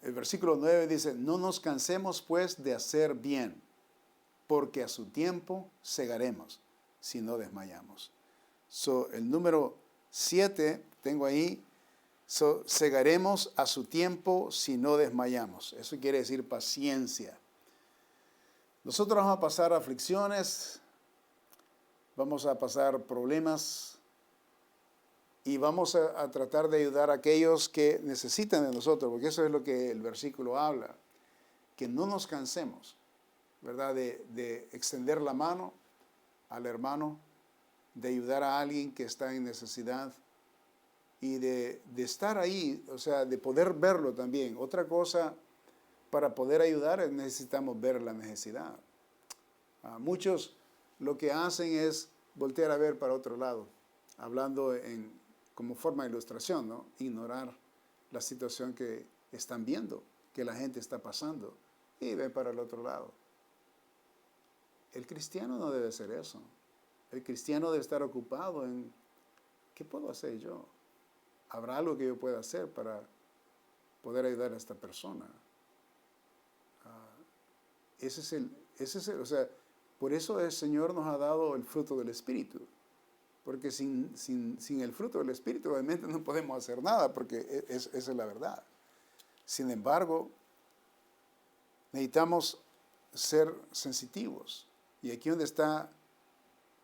El versículo 9 dice, no nos cansemos pues de hacer bien, porque a su tiempo segaremos, si no desmayamos. El número 7, tengo ahí, segaremos a su tiempo si no desmayamos. Eso quiere decir paciencia. Nosotros vamos a pasar aflicciones, vamos a pasar problemas y vamos a tratar de ayudar a aquellos que necesitan de nosotros, porque eso es lo que el versículo habla, que no nos cansemos, ¿verdad? De extender la mano al hermano, de ayudar a alguien que está en necesidad y de estar ahí, o sea, de poder verlo también. Otra cosa, para poder ayudar necesitamos ver la necesidad. Muchos lo que hacen es voltear a ver para otro lado, hablando como forma de ilustración, ¿no? Ignorar la situación que están viendo, que la gente está pasando, y ven para el otro lado. El cristiano no debe hacer eso. El cristiano debe estar ocupado en, ¿qué puedo hacer yo? ¿Habrá algo que yo pueda hacer para poder ayudar a esta persona? Ese es el, o sea, por eso el Señor nos ha dado el fruto del Espíritu. Porque sin el fruto del Espíritu obviamente no podemos hacer nada, porque esa es la verdad. Sin embargo, necesitamos ser sensitivos. Y aquí donde está,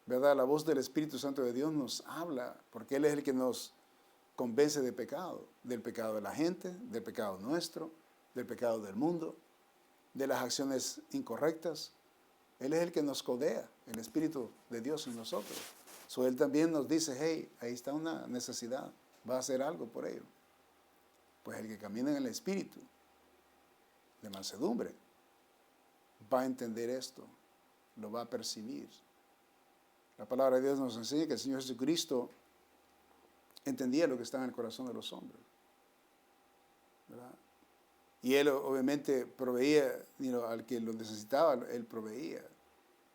¿verdad? La voz del Espíritu Santo de Dios nos habla, porque Él es el que nos convence de pecado, del pecado de la gente, del pecado nuestro, del pecado del mundo, de las acciones incorrectas. Él es el que nos codea, el Espíritu de Dios en nosotros. Él también nos dice, hey, ahí está una necesidad, va a hacer algo por ello. Pues el que camina en el Espíritu de mansedumbre va a entender esto, lo va a percibir. La palabra de Dios nos enseña que el Señor Jesucristo entendía lo que está en el corazón de los hombres, ¿verdad? Y Él obviamente proveía, al que lo necesitaba, Él proveía.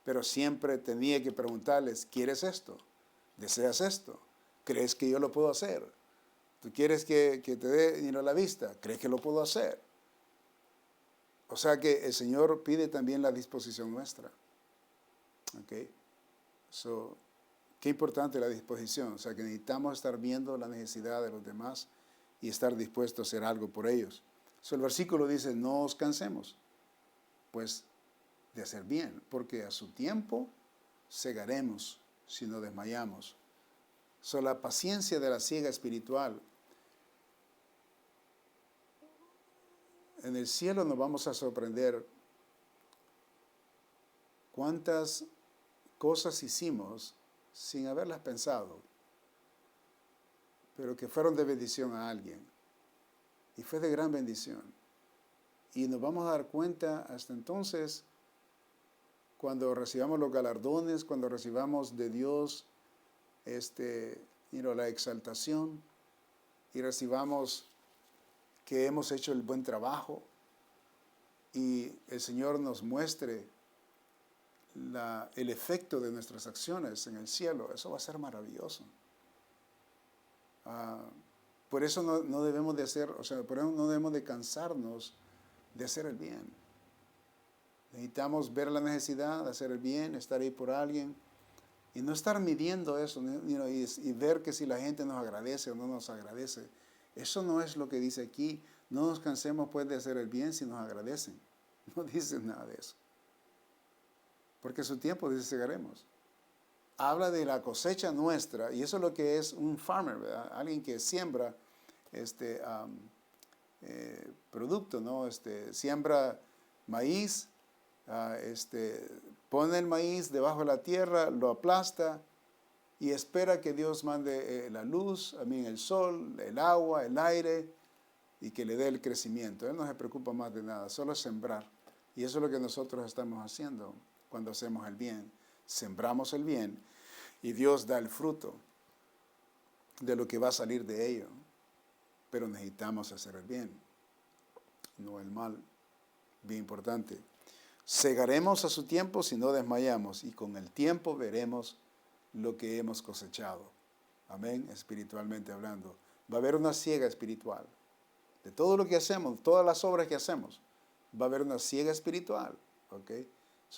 Pero siempre tenía que preguntarles, ¿quieres esto? ¿Deseas esto? ¿Crees que yo lo puedo hacer? ¿Tú quieres que te dé la vista? ¿Crees que lo puedo hacer? O sea que el Señor pide también la disposición nuestra. ¿Ok? Qué importante la disposición. O sea que necesitamos estar viendo la necesidad de los demás y estar dispuestos a hacer algo por ellos. El versículo dice, no os cansemos, pues, de hacer bien, porque a su tiempo segaremos si no desmayamos. La paciencia de la siega espiritual. En el cielo nos vamos a sorprender cuántas cosas hicimos sin haberlas pensado, pero que fueron de bendición a alguien. Y fue de gran bendición. Y nos vamos a dar cuenta hasta entonces, cuando recibamos los galardones, cuando recibamos de Dios la exaltación y recibamos que hemos hecho el buen trabajo y el Señor nos muestre el efecto de nuestras acciones en el cielo. Eso va a ser maravilloso. Por eso no debemos de hacer, por eso no debemos de cansarnos de hacer el bien. Necesitamos ver la necesidad de hacer el bien, estar ahí por alguien y no estar midiendo eso y ver que si la gente nos agradece o no nos agradece. Eso no es lo que dice aquí. No nos cansemos pues de hacer el bien si nos agradecen. No dice nada de eso. Porque a su tiempo dice segaremos. Habla de la cosecha nuestra, y eso es lo que es un farmer, ¿verdad? Alguien que siembra producto, ¿no? Siembra maíz, pone el maíz debajo de la tierra, lo aplasta y espera que Dios mande la luz, el sol, el agua, el aire y que le dé el crecimiento. Él no se preocupa más de nada, solo sembrar. Y eso es lo que nosotros estamos haciendo cuando hacemos el bien. Sembramos el bien y Dios da el fruto de lo que va a salir de ello. Pero necesitamos hacer el bien, no el mal. Bien importante. Segaremos a su tiempo si no desmayamos y con el tiempo veremos lo que hemos cosechado. Amén, espiritualmente hablando. Va a haber una siega espiritual. De todo lo que hacemos, todas las obras que hacemos, va a haber una siega espiritual. ¿Ok?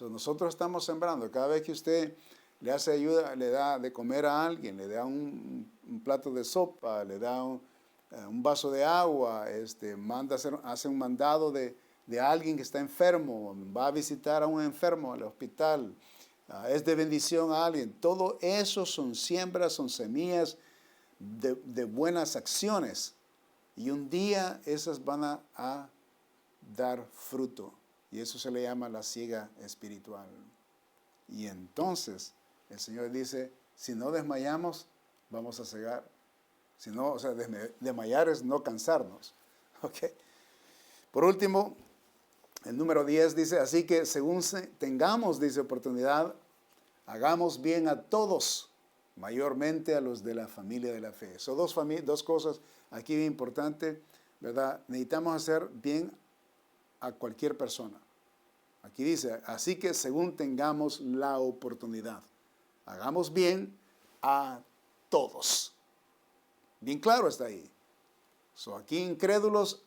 Nosotros estamos sembrando. Cada vez que usted le hace ayuda, le da de comer a alguien, le da un plato de sopa, le da un vaso de agua, hace un mandado de alguien que está enfermo, va a visitar a un enfermo al hospital, es de bendición a alguien. Todo eso son siembras, son semillas de buenas acciones. Y un día esas van a dar fruto. Y eso se le llama la siega espiritual. Y entonces el Señor dice, si no desmayamos, vamos a cegar. Si no, o sea, desmayar es no cansarnos. ¿Okay? Por último, el número 10 dice, así que según tengamos, dice, oportunidad, hagamos bien a todos, mayormente a los de la familia de la fe. Son dos cosas aquí bien importantes, ¿verdad? Necesitamos hacer bien a cualquier persona. Aquí dice, así que según tengamos la oportunidad, hagamos bien a todos. Bien claro está ahí. Aquí incrédulos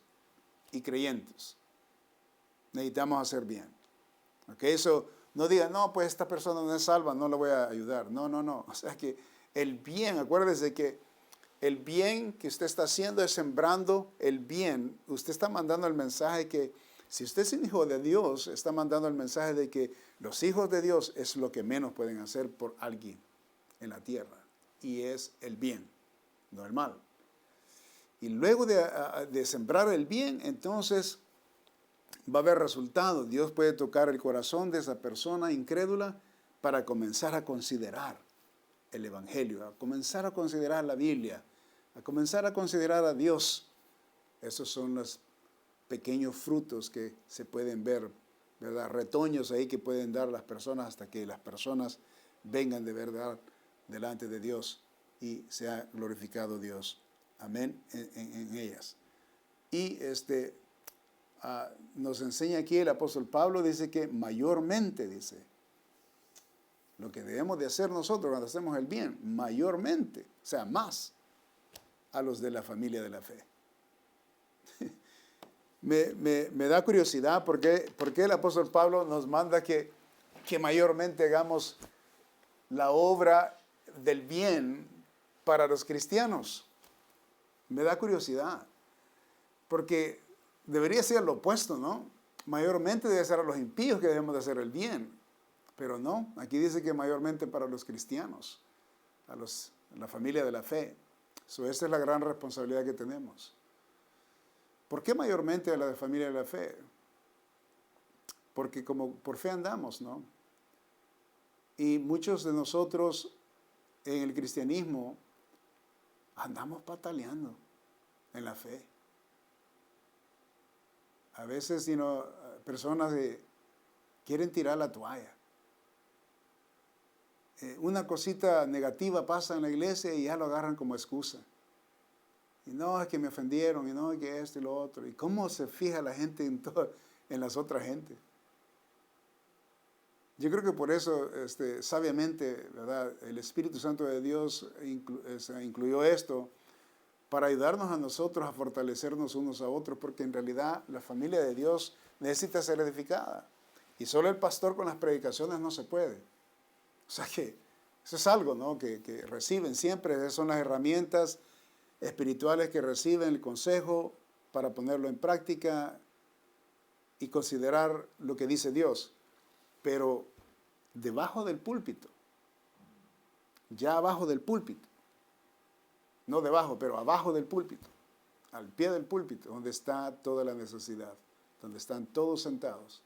y creyentes. Necesitamos hacer bien. ¿Ok? Eso no diga, no, pues esta persona no es salva, no la voy a ayudar. No, no, no. O sea que el bien, acuérdese que el bien que usted está haciendo es sembrando el bien. Usted está mandando el mensaje que, si usted es un hijo de Dios, está mandando el mensaje de que los hijos de Dios es lo que menos pueden hacer por alguien en la tierra. Y es el bien, no el mal. Y luego de sembrar el bien, entonces va a haber resultados. Dios puede tocar el corazón de esa persona incrédula para comenzar a considerar el Evangelio, a comenzar a considerar la Biblia, a comenzar a considerar a Dios. Esos son los pequeños frutos que se pueden ver, ¿verdad? Retoños ahí que pueden dar las personas hasta que las personas vengan de verdad delante de Dios y sea glorificado Dios. Amén, en ellas. Y nos enseña aquí el apóstol Pablo, dice que mayormente, dice, lo que debemos de hacer nosotros cuando hacemos el bien, mayormente, o sea, más, a los de la familia de la fe. Me da curiosidad por qué el apóstol Pablo nos manda que mayormente hagamos la obra del bien para los cristianos. Me da curiosidad, porque debería ser lo opuesto, ¿no? Mayormente debe ser a los impíos que debemos de hacer el bien, pero no, aquí dice que mayormente para los cristianos, a la familia de la fe. Esa es la gran responsabilidad que tenemos. ¿Por qué mayormente a la familia de la fe? Porque como por fe andamos, ¿no? Y muchos de nosotros en el cristianismo andamos pataleando en la fe. A veces, personas quieren tirar la toalla. Una cosita negativa pasa en la iglesia y ya lo agarran como excusa. Y no, es que me ofendieron, y no, es que esto y lo otro. ¿Y cómo se fija la gente en las otras gentes? Yo creo que por eso, sabiamente, ¿verdad? El Espíritu Santo de Dios incluyó esto para ayudarnos a nosotros a fortalecernos unos a otros, porque en realidad la familia de Dios necesita ser edificada. Y solo el pastor con las predicaciones no se puede. O sea que eso es algo, ¿no? que reciben siempre. Esas son las herramientas espirituales que reciben el consejo para ponerlo en práctica y considerar lo que dice Dios. Pero debajo del púlpito, ya abajo del púlpito, no debajo, pero abajo del púlpito, al pie del púlpito, donde está toda la necesidad, donde están todos sentados,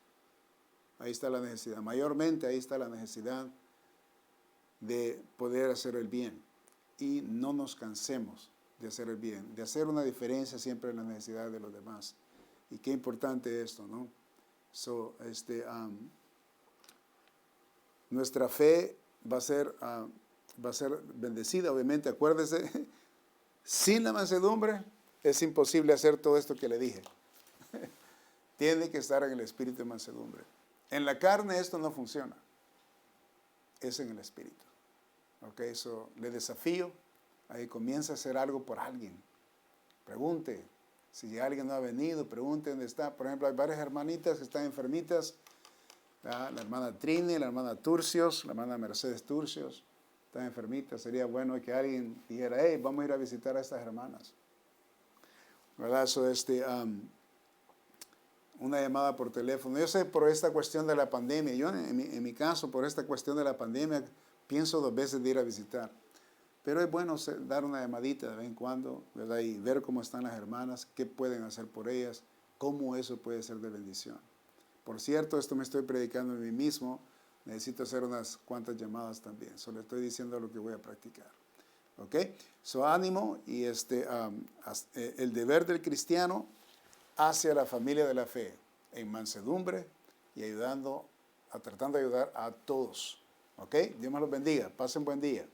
ahí está la necesidad. Mayormente ahí está la necesidad de poder hacer el bien y no nos cansemos de hacer el bien, de hacer una diferencia siempre en la necesidad de los demás. Y qué importante esto, ¿no? Nuestra fe va a ser bendecida, obviamente. Acuérdese, sin la mansedumbre es imposible hacer todo esto que le dije. Tiene que estar en el espíritu de mansedumbre. En la carne esto no funciona. Es en el espíritu. Ok, eso le desafío. Ahí comienza a hacer algo por alguien. Pregunte. Si alguien no ha venido, pregunte dónde está. Por ejemplo, hay varias hermanitas que están enfermitas. La hermana Trini, la hermana Turcios, la hermana Mercedes Turcios. Están enfermitas. Sería bueno que alguien dijera, hey, vamos a ir a visitar a estas hermanas. ¿Verdad? una llamada por teléfono. Yo sé por esta cuestión de la pandemia, yo en mi caso, por esta cuestión de la pandemia, pienso 2 veces de ir a visitar. Pero es bueno dar una llamadita de vez en cuando, ¿verdad? Y ver cómo están las hermanas, qué pueden hacer por ellas, cómo eso puede ser de bendición. Por cierto, esto me estoy predicando a mí mismo, necesito hacer unas cuantas llamadas también. Solo estoy diciendo lo que voy a practicar. ¿Ok? So, ánimo y el deber del cristiano hacia la familia de la fe, en mansedumbre y tratando de ayudar a todos. ¿Ok? Dios me los bendiga. Pasen buen día.